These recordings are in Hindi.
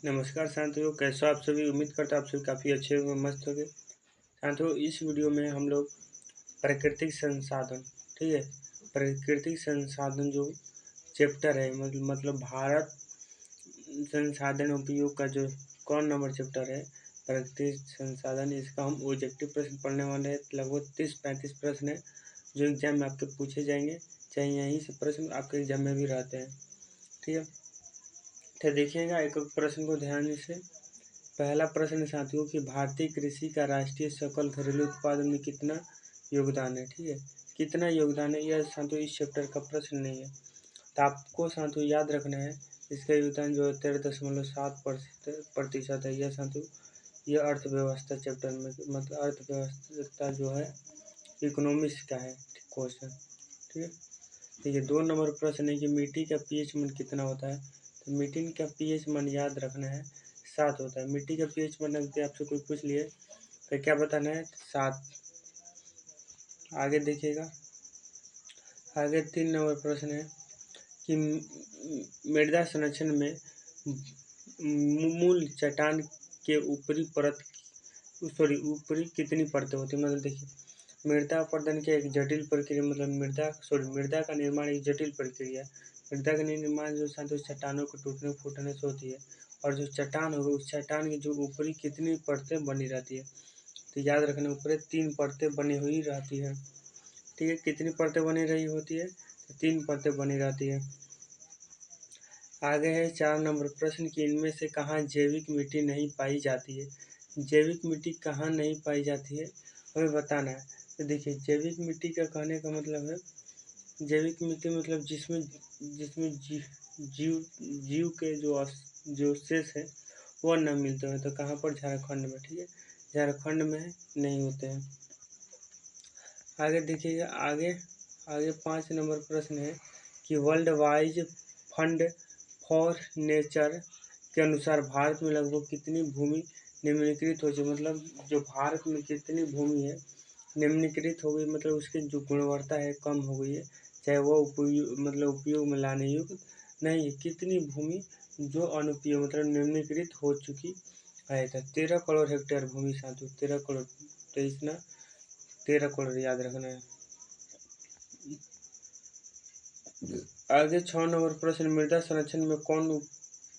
नमस्कार साथियों, कैसे हो आप सभी। उम्मीद करता हूँ आप सभी काफ़ी अच्छे होंगे, मस्त होंगे। साथियों, इस वीडियो में हम लोग प्राकृतिक संसाधन, ठीक है, प्राकृतिक संसाधन जो चैप्टर है मतलब भारत संसाधन उपयोग का जो कौन नंबर चैप्टर है प्राकृतिक संसाधन, इसका हम ऑब्जेक्टिव प्रश्न पढ़ने वाले हैं। लगभग 30-35 प्रश्न है जो एग्जाम में आपके पूछे जाएंगे, चाहे यहीं से प्रश्न आपके एग्जाम में भी रहते हैं, ठीक है। तो देखिएगा एक एक प्रश्न को ध्यान से। पहला प्रश्न साथियों कि भारतीय कृषि का राष्ट्रीय सकल घरेलू उत्पादन में कितना योगदान है, ठीक है, कितना योगदान है। यह साथियों इस चैप्टर का प्रश्न नहीं है, तो आपको साथियों याद रखना है इसका योगदान जो 13.7% है। यह साथियों यह अर्थव्यवस्था चैप्टर में मतलब अर्थव्यवस्था जो है इकोनॉमिक्स का है क्वेश्चन, ठीक है। ठीक है, 2 नंबर प्रश्न है कि मिट्टी का पीएच मान कितना होता है। तो मिट्टी का पीएच मान याद रखना है 7 होता है। मिट्टी का पीएच मान अगर आपसे कोई पूछ लिए तो क्या बताना है, 7। आगे देखिएगा, आगे 3 नंबर प्रश्न है कि मृदा संरक्षण में मूल चट्टान के ऊपरी कितनी परतें होती है। मतलब देखिए, मृदा अपरदन की एक जटिल प्रक्रिया, मतलब मृदा का निर्माण एक जटिल प्रक्रिया है। मृदा का निर्माण जो साथ चट्टानों को टूटने फूटने से होती है, और जो चट्टान होगी उस चट्टान की जो ऊपरी कितनी परतें बनी रहती है। तो याद रखना, ऊपरी 3 परतें बनी हुई रहती है, ठीक है। कितनी परतें बनी रही होती है, तो 3 परतें बनी रहती है। आगे है 4 नंबर प्रश्न कि इनमें से कहाँ जैविक मिट्टी नहीं पाई जाती है। जैविक मिट्टी कहाँ नहीं पाई जाती है हमें बताना है। तो देखिए, जैविक मिट्टी का कहने का मतलब है, जैविक मिट्टी मतलब जिसमें जिसमें जीव के जो शेष है वो न मिलते हैं। तो कहाँ पर, झारखंड में, ठीक है, झारखंड में नहीं होते हैं। आगे देखिएगा, आगे 5 नंबर प्रश्न है कि world wide fund for nature के अनुसार भारत में लगभग कितनी भूमि निम्नीकृत हो चुकी, मतलब जो भारत में कितनी भूमि है निम्नीकृत हो गई, मतलब उसकी जो गुणवत्ता है कम हो गई है, चाहे वो उपयोग में लाने योग्य नहीं है। कितनी भूमि जो अनुपयोग मतलब निम्नीकृत हो चुकी है। तो 13 करोड़ हेक्टेयर भूमि साथियों, 13 करोड़। तो इतना 13 करोड़ याद रखना है। आगे 6 नंबर प्रश्न, मृदा संरक्षण में कौन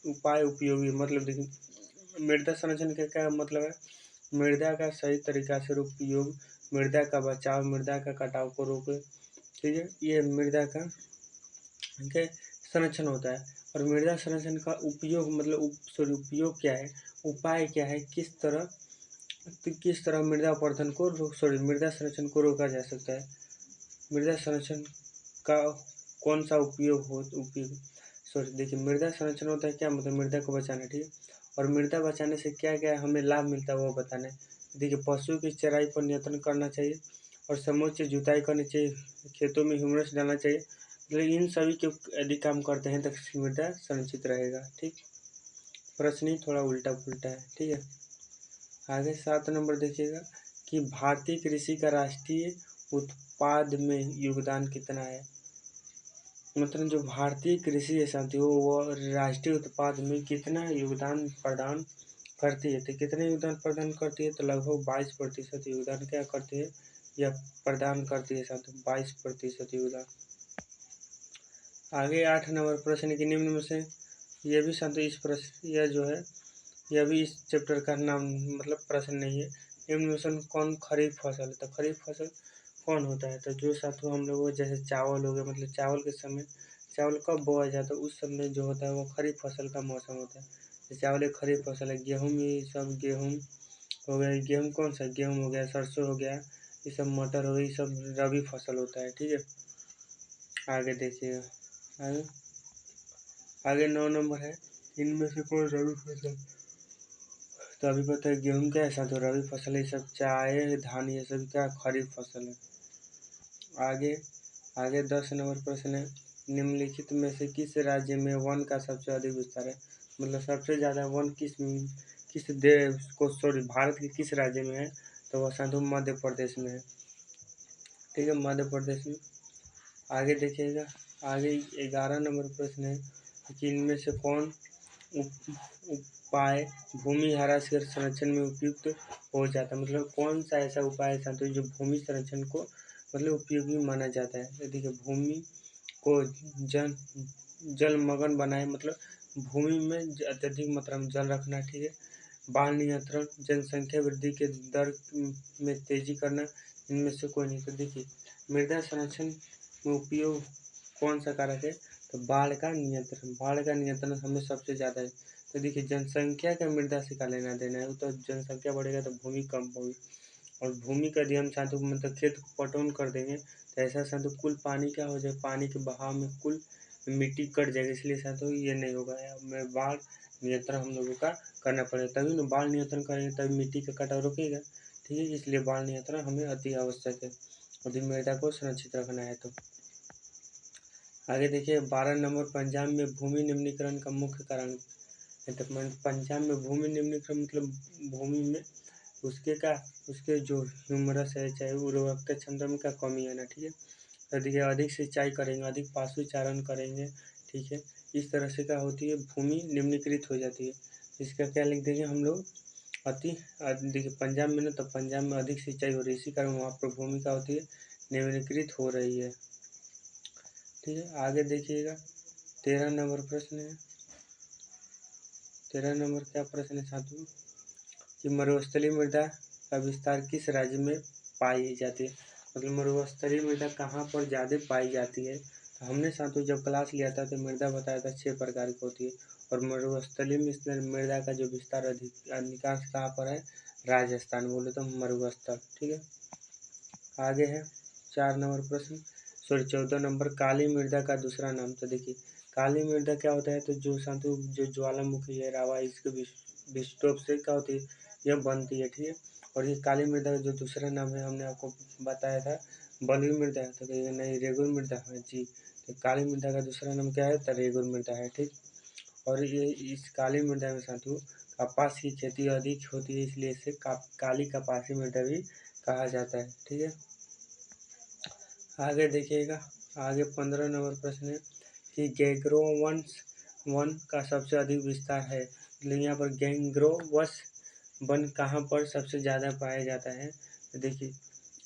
उपाय उपयोगी, मतलब देखिए, मृदा संरक्षण का क्या मतलब है, मृदा का सही तरीका से उपयोग, मृदा का बचाव, मृदा का कटाव को रोके, ठीक है, ये मृदा का संरक्षण होता है। और मृदा संरक्षण का उपयोग मतलब उपयोग क्या है, उपाय क्या है, किस तरह मृदा अपरदन को मृदा संरक्षण को रोका जा सकता है। मृदा संरक्षण का कौन सा देखिए, मृदा संरक्षण होता है क्या मतलब मृदा को बचाना, ठीक है। और मृदा बचाने से क्या क्या हमें लाभ मिलता है वो बताना है। देखिए, पशु की चराई पर नियंत्रण करना चाहिए, और समुचित से जुताई करनी चाहिए, खेतों में ह्यूमस डालना चाहिए। मतलब इन सभी के यदि काम करते हैं तो मृदा संरक्षित रहेगा, ठीक। प्रश्न ही थोड़ा उल्टा पुल्टा है, ठीक है। आगे 7 नंबर देखिएगा कि भारतीय कृषि का राष्ट्रीय उत्पाद में योगदान कितना है। मतलब जो भारतीय कृषि है साथियों, वो राष्ट्रीय उत्पाद में कितना योगदान प्रदान करती है। तो कितना योगदान प्रदान करती है, तो लगभग 22% योगदान क्या करती है, या प्रदान करती है साथियों, 22% योगदान। आगे 8 नंबर प्रश्न के निम्न में से, यह भी साथियों इस प्रश्न यह जो है यह भी इस चैप्टर का नाम मतलब प्रश्न नहीं है। निम्न में से कौन खरीफ फसल है। तो खरीफ फसल कौन होता है, तो जो साथियों हम लोग जैसे चावल हो गया, मतलब चावल के समय चावल कब बोया जाता है, उस समय जो होता है वो खरीफ फसल का मौसम होता है। तो चावल एक खरीफ फसल है। गेहूँ ये सब गेहूँ हो गया, गेहूँ कौन सा, गेहूँ हो गया, सरसों हो गया, ये सब मटर हो गई, ये सब रबी फसल होता है, ठीक है। आगे देखिएगा, आगे आगे 9 नंबर है, इनमें से कौन रबी फसल। तो अभी पता है गेहूँ क्या है साथियों, रबी फसल है। सब चाय धान ये सब क्या खरीफ फसल है। आगे 10 नंबर प्रश्न है, निम्नलिखित में से किस राज्य में वन का सबसे अधिक विस्तार है। मतलब सबसे ज़्यादा वन किस देश को भारत के किस राज्य में है, तो वह साधु मध्य प्रदेश में है, ठीक है, मध्य प्रदेश में। आगे देखिएगा, आगे 11 नंबर प्रश्न है कि इनमें से कौन उपाय भूमि ह्रास के संरक्षण में उपयुक्त हो जाता है। मतलब कौन सा ऐसा उपाय है साथियों जो भूमि संरक्षण को मतलब उपयोगी माना जाता है। तो देखिए भूमि को जलमग्न बनाए, मतलब भूमि में अत्यधिक मात्रा में जल रखना, ठीक है। बाढ़ नियंत्रण, जनसंख्या वृद्धि के दर में तेजी करना, इनमें से कोई नहीं। तो देखिए मृदा संरक्षण में उपयोग कौन सा कारक है, तो बाढ़ का नियंत्रण हमें सबसे ज़्यादा है। तो देखिए जनसंख्या का मृदा से क्या लेना देना है, तो जनसंख्या बढ़ेगा तो भूमि कम होगी, और भूमि का यदि हम साधु मतलब खेत को पटवन कर देंगे तो ऐसा साधु कुल पानी क्या हो जाएगा, पानी के बहाव में कुल मिट्टी कट जाएगी, इसलिए साधु ये नहीं होगा। मैं बाढ़ नियंत्रण हम लोगों का करना पड़ेगा, तभी ना बाढ़ नियंत्रण करेंगे तभी मिट्टी का कटाव रुकेगा, ठीक है। इसलिए बाढ़ नियंत्रण हमें अति आवश्यक है यदि मृदा को संरक्षित रखना है तो। आगे देखिए 12 नंबर, पंजाब में भूमि निम्नीकरण का मुख्य कारण है। तो पंजाब में भूमि निम्नीकरण मतलब भूमि में उसके जो ह्यूमरस है, चाहे उर्वरकता क्षमता में क्या कमी है ना, ठीक है। तो देखिए अधिक सिंचाई करेंगे, अधिक पशु चारण करेंगे, ठीक है। इस तरह से क्या होती है, भूमि निम्नीकृत हो जाती है। इसका क्या लिख देंगे हम लोग, देखिए पंजाब में ना, तो पंजाब में अधिक सिंचाई हो रही है, इसी कारण वहाँ पर भूमि क्या होती है, निम्नीकृत हो रही है, ठीक है। आगे देखिएगा 13 नंबर प्रश्न है। 13 नंबर क्या प्रश्न है साथियों, कि मरुस्थलीय मृदा का विस्तार किस राज्य में पाई जाती है। मतलब मरुस्थलीय मृदा कहाँ पर ज़्यादा पाई जाती है। तो हमने साथियों जब क्लास लिया था तो मृदा बताया था 6 प्रकार की होती है, और मरुस्थलीय मृदा का जो विस्तार अधिकांश कहाँ पर है, राजस्थान, बोले तो मरुस्थल, ठीक है। आगे है 4 नंबर प्रश्न, 14 नंबर, काली मृदा का दूसरा नाम। तो देखिए काली मृदा क्या होता है, तो जो साथियों जो ज्वालामुखी है, रावा, इसके विस्फोट से क्या होती है, यह बनती है, ठीक है। और ये काली मृदा का जो दूसरा नाम है हमने आपको बताया था बलुई मृदा है, तो कहिएगा नहीं रेगुर मृदा है जी। तो काली मृदा का दूसरा नाम क्या है, तो रेगुर मृदा है, ठीक। और ये इस काली मृदा में साथियों कपास की खेती अधिक होती है, इसलिए इसे काली कपासी मृदा भी कहा जाता है, ठीक है। आगे देखिएगा, आगे 15 नंबर प्रश्न है कि गैंग्रोवस वन का सबसे अधिक विस्तार है। यहाँ पर गैंग्रोवस वन कहाँ पर सबसे ज़्यादा पाया जाता है। तो देखिए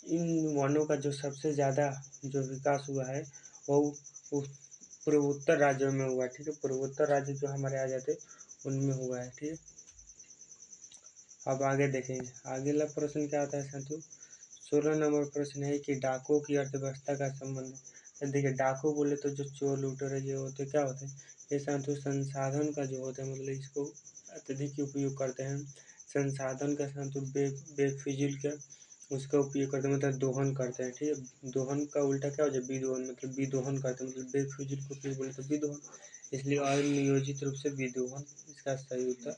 इन वनों का जो सबसे ज़्यादा जो विकास हुआ है वो पूर्वोत्तर राज्यों में हुआ है, ठीक है। पूर्वोत्तर राज्य जो हमारे आ जाते उनमें हुआ है, ठीक है। अब आगे देखेंगे, अगला प्रश्न क्या आता है साथियों, 16 नंबर प्रश्न है कि डाकुओं की अर्थव्यवस्था का संबंध है। तो देखिए डाकू बोले तो जो चोर लुटेरे जो होते क्या होते हैं, ये साथियों संसाधन का जो होता है, मतलब इसको अत्यधिक उपयोग करते हैं, संसाधन का साथियों बेफिजूल का उसका उपयोग करते हैं, मतलब दोहन करते हैं, ठीक है। दोहन का उल्टा क्या हो जाए, विदोहन, मतलब विदोहन करते हैं, मतलब बेफिजूल को उपयोग बोले तो विदोहन, इसलिए अनियोजित रूप से विदोहन इसका सही उत्तर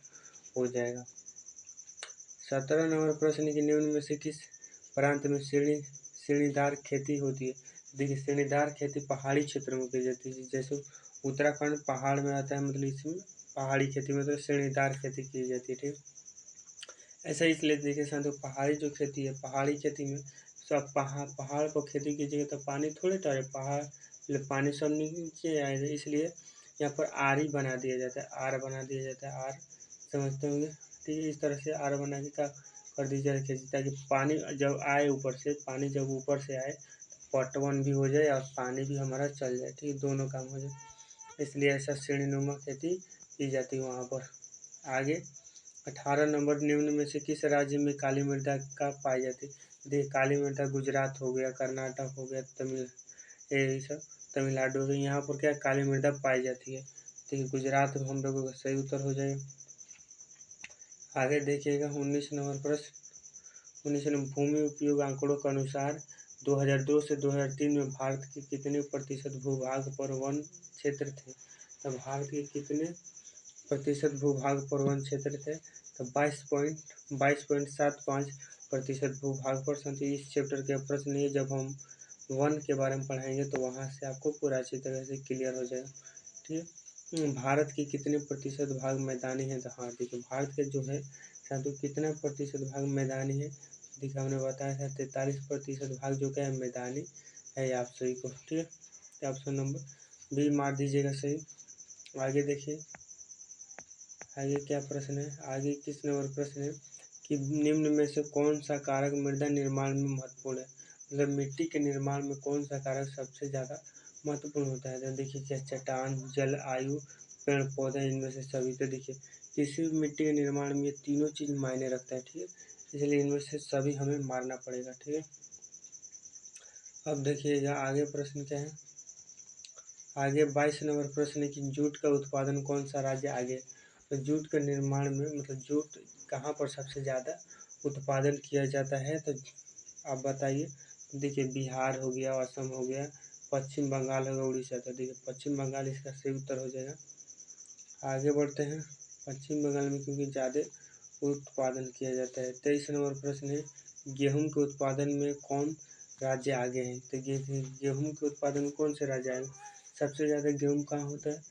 हो जाएगा। 17 नंबर प्रश्न के निम्न में से किस प्रांत में श्रेणीदार खेती होती है। देखिए श्रेणीदार खेती पहाड़ी क्षेत्रों में की जाती है, जैसे उत्तराखंड पहाड़ में आता है, मतलब इसमें पहाड़ी खेती में तो श्रेणीदार खेती की जाती है, ठीक। ऐसा इसलिए देखिए साथियों पहाड़ी जो खेती है, पहाड़ी खेती में सब पहाड़ पर खेती कीजिएगा तो पानी थोड़े ठहरे, पहाड़ मतलब पानी सब नीचे आएगा, इसलिए यहाँ पर आर ही बना दिया जाता है, आर बना दिया जाता है, आर समझते होंगे, ठीक है। इस तरह से आर बना के क्या कर दी जाए खेती, ताकि पानी जब आए ऊपर से, पानी जब ऊपर से आए तो पटवन भी हो जाए और पानी भी हमारा चल जाए, ठीक है, दोनों काम हो जाए, इसलिए ऐसा श्रेणीनुमा खेती की जाती है वहाँ पर। आगे 18 नंबर, निम्न में से किस राज्य में काली मृदा का पाई जाती है। देखिए काली मृदा गुजरात हो गया, कर्नाटक हो गया, यही सब तमिलनाडु हो गया, यहाँ पर क्या काली मृदा पाई जाती है, देखिए गुजरात में हम लोगों का सही उत्तर हो जाएगा। आगे देखिएगा 19 नंबर प्रश्न, 19 नंबर, भूमि उपयोग आंकड़ों के अनुसार 2002 से 2003 में भारत के कितने प्रतिशत भूभाग पर वन क्षेत्र थे। तो भारत के कितने प्रतिशत भूभाग पर वन क्षेत्र थे, तो 22.75% भूभाग पर संति। इस चैप्टर के प्रश्न है, जब हम वन के बारे में पढ़ाएंगे तो वहाँ से आपको पूरा अच्छी तरह से क्लियर हो जाएगा, ठीक है। भारत के कितने प्रतिशत भाग मैदानी है, तो हाँ देखिए भारत के जो है साथियों कितना प्रतिशत भाग मैदानी है, देखिए हमने बताया था 43% भाग जो क्या है मैदानी है, आप सही को, ठीक है। ऑप्शन नंबर बी मार दीजिएगा सही। आगे देखिए आगे क्या प्रश्न है, आगे किस नंबर प्रश्न है कि निम्न में से कौन सा कारक मृदा निर्माण में महत्वपूर्ण है, मतलब मिट्टी के निर्माण में कौन सा कारक सबसे ज़्यादा महत्वपूर्ण होता है। तो देखिए क्या चट्टान, जल, आयु, पेड़ पौधे, इनमें से सभी। तो देखिए किसी भी मिट्टी के निर्माण में ये तीनों चीज़ मायने रखता है, ठीक है, इसलिए इनमें से सभी हमें मारना पड़ेगा, ठीक है। अब देखिएगा आगे प्रश्न क्या है, आगे 22 नंबर प्रश्न है कि जूट का उत्पादन कौन सा राज्य आगे। तो जूट के निर्माण में मतलब जूट कहाँ पर सबसे ज़्यादा उत्पादन किया जाता है, तो आप बताइए। देखिए बिहार हो गया, असम हो गया, पश्चिम बंगाल हो गया, उड़ीसा। तो देखिए पश्चिम बंगाल इसका सही उत्तर हो जाएगा। आगे बढ़ते हैं, पश्चिम बंगाल में क्योंकि ज़्यादा उत्पादन किया जाता है। 23 नंबर प्रश्न है गेहूं के उत्पादन में कौन राज्य आगे है। तो गेहूं के उत्पादन में कौन से राज्य आगे, सबसे ज़्यादा गेहूं कहाँ होता है,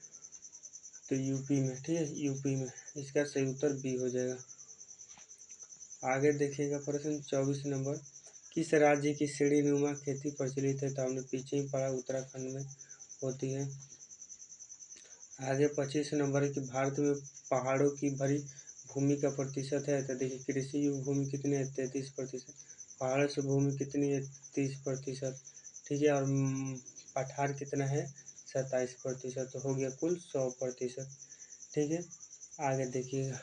तो यूपी में, ठीक है, यूपी में। इसका सही उत्तर बी हो जाएगा। आगे देखिएगा प्रश्न 24 नंबर, किस राज्य की सीढ़ीनुमा खेती प्रचलित है। तो हमने पीछे ही पढ़ा, उत्तराखंड में होती है। आगे 25 नंबर है कि भारत में पहाड़ों की भरी भूमि का प्रतिशत है। तो देखिए कृषि भूमि कितनी है, 33%। पहाड़ से भूमि कितनी है, 30%, ठीक है। और पठार कितना है, 27%। तो हो गया कुल 100%, ठीक है। आगे देखिएगा,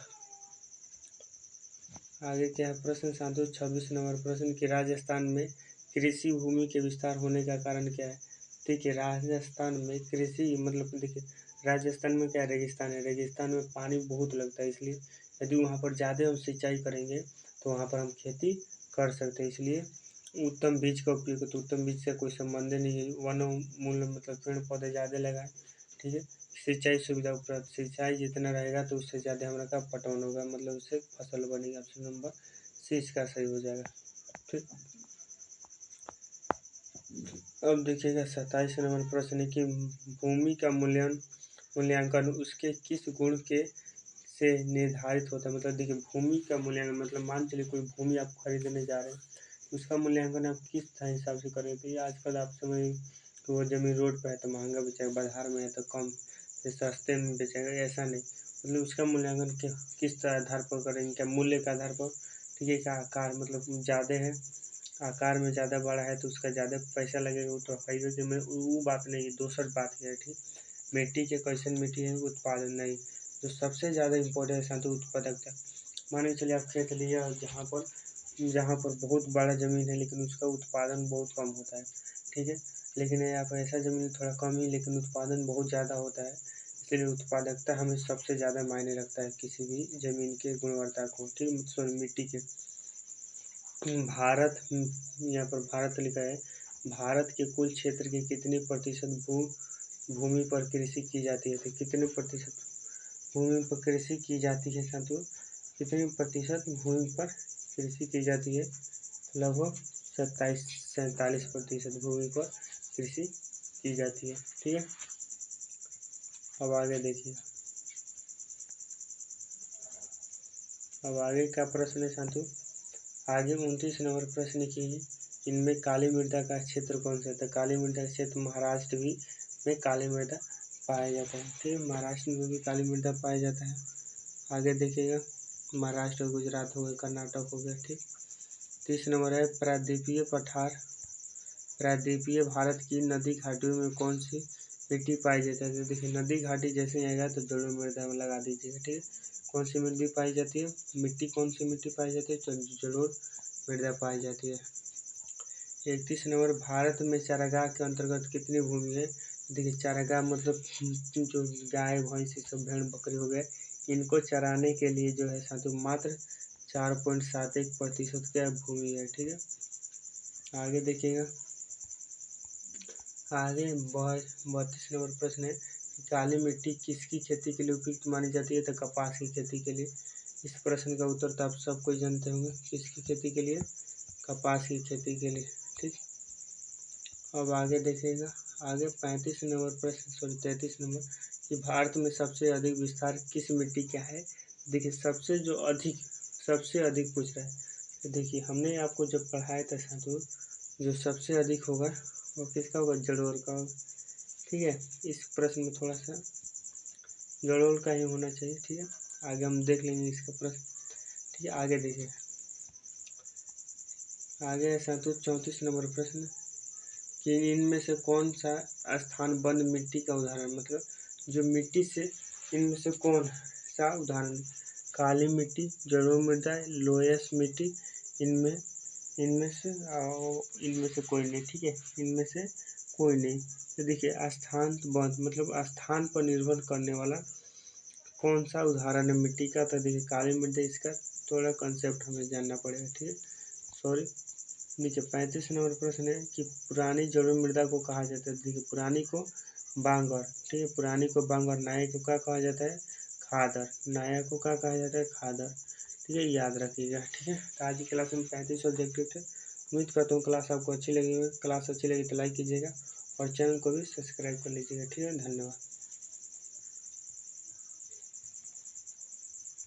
आगे क्या है प्रश्न 26 नंबर प्रश्न कि राजस्थान में कृषि भूमि के विस्तार होने का कारण क्या है। ठीक है, राजस्थान में कृषि मतलब देखिए राजस्थान में क्या रेगिस्तान है, रेगिस्तान में पानी बहुत लगता है, इसलिए यदि वहाँ पर ज़्यादा हम सिंचाई करेंगे तो वहाँ पर हम खेती कर सकते हैं। इसलिए उत्तम बीज का उपयोग, तो उत्तम बीज से कोई संबंध नहीं है, वन मूल मतलब पेड़ पौधे ज़्यादा लगाएं, ठीक है। सिंचाई सुविधा उपलब्ध, सिंचाई जितना रहेगा तो उससे ज़्यादा हमारा का पटवन होगा, मतलब उससे फसल बनेगी। ऑप्शन नंबर सी इसका सही हो जाएगा, ठीक। अब देखिएगा 27 नंबर प्रश्न है कि भूमि का मूल्यांकन उसके किस गुण के से निर्धारित होता है। मतलब देखिए भूमि का मूल्यांकन मतलब मान चलिए कोई भूमि आप खरीदने जा रहे हैं, उसका मूल्यांकन आप किस हिसाब से करें। तो ये आजकल आप समझ कि वो ज़मीन रोड पर है तो महंगा बेचेगा, बाजार में है तो कम सस्ते में बेचेगा, ऐसा नहीं। मतलब उसका मूल्यांकन किस आधार पर करेंगे, क्या मूल्य के आधार पर, ठीक है। क्या आकार मतलब ज़्यादा है, आकार में ज़्यादा बड़ा है तो उसका ज़्यादा पैसा लगेगा, वो तो है कि मैं वो बात नहीं है, दूसरी बात है, ठीक। मिट्टी के कैसन मिट्टी है, उत्पादन नहीं। जो सबसे ज़्यादा इम्पोर्टेंट है तो उत्पादकता। मान के चलिए आप खेत लिए और जहाँ पर बहुत बड़ा ज़मीन है लेकिन उसका उत्पादन बहुत कम होता है, ठीक है। लेकिन यहाँ पर ऐसा ज़मीन थोड़ा कम ही लेकिन उत्पादन बहुत ज़्यादा होता है, इसलिए उत्पादकता हमें सबसे ज़्यादा मायने रखता है किसी भी ज़मीन के गुणवत्ता को, ठीक, सॉरी मिट्टी के। भारत, यहाँ पर भारत लिखा है, भारत के कुल क्षेत्र के कितने प्रतिशत भूमि पर कृषि की जाती है। तो कितने प्रतिशत भूमि पर कृषि की जाती है साथियों, कितने प्रतिशत भूमि पर कृषि की जाती है, लगभग 47 भूमि पर कृषि की जाती है, ठीक है। अब आगे देखिए, अब आगे का प्रश्न है साथियों, आगे 29 नंबर प्रश्न की इनमें काली मृदा का क्षेत्र कौन सा है। तो काली मृदा का क्षेत्र महाराष्ट्र भी में काली मृदा पाया जाता है, ठीक है, महाराष्ट्र में भी काली मृदा पाया जाता है। आगे देखिएगा महाराष्ट्र, गुजरात हो गया, कर्नाटक हो गया, ठीक। 30 नंबर है प्रायद्वीपीय पठार, प्रायद्वीपीय भारत की नदी घाटियों में कौन सी मिट्टी पाई जाती है। तो देखिए नदी घाटी जैसे आएगा तो जलोढ़ मृदा में लगा दीजिएगा, ठीक है। कौन सी मिट्टी पाई जाती है, मिट्टी कौन सी मिट्टी पाई जाती है, जलोढ़ मृदा पाई जाती है। 31 नंबर भारत में चारागाह के अंतर्गत कितनी भूमि है। देखिए चारागाह मतलब जो गाय भैंस सब भेड़ बकरी हो गए, इनको चराने के लिए जो है साथियों मात्र 4.71% क्या भूमि है, ठीक है। आगे देखिएगा, आगे 32 नंबर प्रश्न है काली मिट्टी किसकी खेती के लिए उपयुक्त मानी जाती है। तो कपास की खेती के लिए। इस प्रश्न का उत्तर तो आप सब कोई जानते होंगे, किसकी खेती के लिए, कपास की खेती के लिए, ठीक। अब आगे देखिएगा, आगे 35 नंबर प्रश्न, सॉरी 33 नंबर कि भारत में सबसे अधिक विस्तार किस मिट्टी का है। देखिए सबसे अधिक पूछ रहा है। तो देखिए हमने आपको जब पढ़ाया था साथियों, जो सबसे अधिक होगा वो किसका होगा, जलोढ़ का होगा, ठीक है। इस प्रश्न में थोड़ा सा जलोढ़ का ही होना चाहिए, ठीक है। आगे हम देख लेंगे इसका प्रश्न। ठीक है, आगे देखिए, आगे है 34 नंबर प्रश्न कि इनमें से कौन सा स्थान बंद मिट्टी का उदाहरण, मतलब जो मिट्टी से इनमें से कौन सा उदाहरण, काली मिट्टी, जलोढ़ मृदा, लोयस मिट्टी, इनमें इनमें से इनमें से कोई नहीं। ठीक है, इनमें से कोई नहीं। तो देखिए स्थान बंद मतलब स्थान पर निर्भर करने वाला कौन सा उदाहरण है मिट्टी का, तो देखिए काली मिट्टी, इसका थोड़ा कंसेप्ट हमें जानना पड़ेगा। ठीक है, सॉरी। देखिए 35 नंबर प्रश्न है कि पुरानी जलोढ़ मृदा को कहा जाता है। देखिए पुरानी को बांगर, ठीक है, पुरानी को बांगर, नए को क्या कहा जाता है, खादर, नया को क्या कहा जाता है, खादर। ठीक है, याद रखिएगा। ठीक है, तो आज की क्लास में 35 ऑब्जेक्टिव थे। उम्मीद करता हूँ क्लास आपको अच्छी लगी होगी। क्लास अच्छी लगी तो लाइक कीजिएगा और चैनल को भी सब्सक्राइब कर लीजिएगा। ठीक है, धन्यवाद।